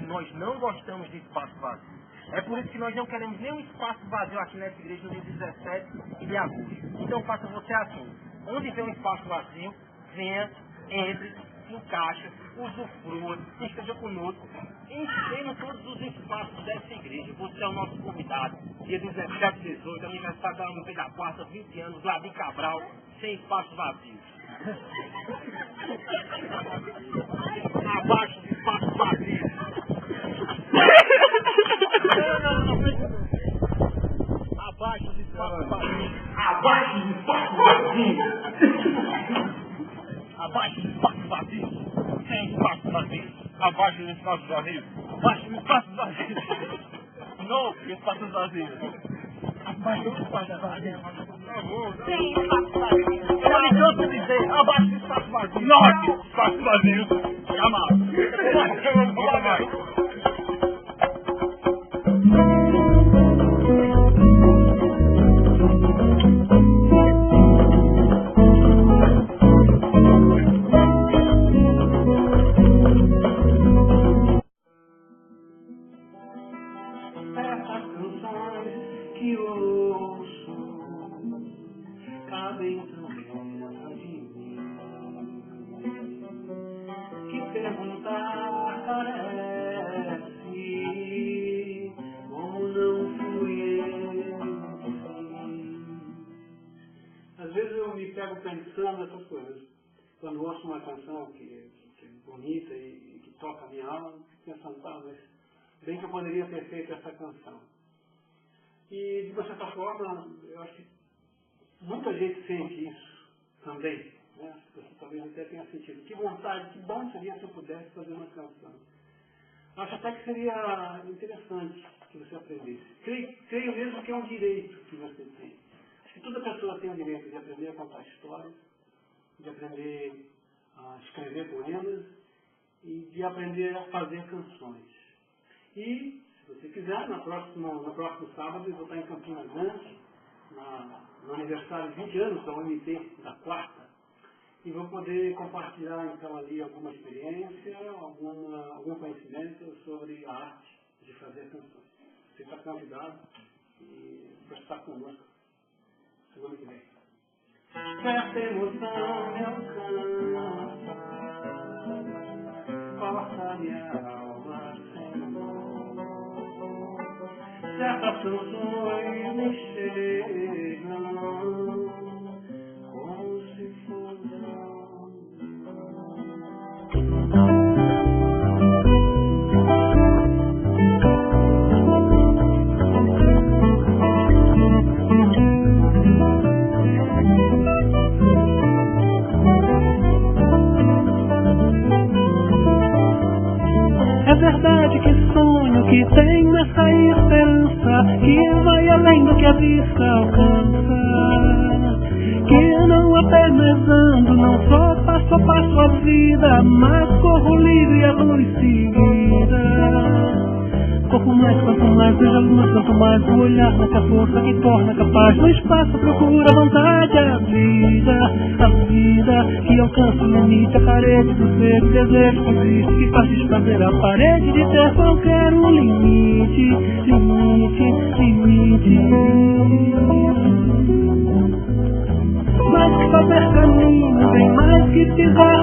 Nós não gostamos de espaço vazio. É por isso que nós não queremos nenhum espaço vazio aqui nessa igreja no dia 17 de agosto. Então faça você assim. Onde tem um espaço vazio, venha, entre, encaixa, usufrua, esteja conosco. Enchendo todos os espaços dessa igreja. Você é o nosso convidado. Dia 17 de 18, aniversário da MP da Quarta, 20 anos, lá de Cabral, sem espaço vazio. Abaixo do espaço vazio. Abaixo do espaço vazio. Abaixo do espaço vazio. Abaixo do espaço vazio. Sem espaço vazio. Abaixo do espaço vazio. Abaixo do espaço vazio. No espaço vazio. Abaixo do espaço vazio. Sem espaço vazio. Já me canso de dizer, abaixo do espaço vazio. No espaço vazio. Jamais. Vamos mais. Que ouço, cabem tão dentro de mim, que perguntar parece, como não fui eu. Às vezes eu me pego pensando nessas coisas. Quando ouço uma canção que é bonita e que toca a minha alma, pensando, mas bem que eu poderia ter feito essa canção. E, de uma certa forma, eu acho que muita gente sente isso também. Né? Você talvez até tenha sentido. Que vontade, que bom seria se eu pudesse fazer uma canção. Acho até que seria interessante que você aprendesse. Creio mesmo que é um direito que você tem. Acho que toda pessoa tem o direito de aprender a contar histórias, de aprender a escrever poemas e de aprender a fazer canções. E, se você quiser, no próximo sábado, eu vou estar em Campinas Grande, no aniversário de 20 anos da UMT, da Quarta, e vou poder compartilhar, então, ali alguma experiência, algum conhecimento sobre a arte de fazer canções. Você está convidado para estar conosco semana que vem. Certa emoção me alcança, corta minha alma sem dor. Certas canções me chegam como se fosse É verdade que sonho, que tenho essa esperança que vai além do que a vista alcança, que não apenas ando, não só passo a passo a vida, mas corro livre a luz seguida. Quanto mais vejo a luz, quanto mais o olhar nessa força que torna capaz no espaço, procura a vontade, a vida que alcança o limite, a parede do ser, o desejo que existe, que faz desfazer a parede de ter qualquer um limite. Mais que fazer caminho, bem mais que pisar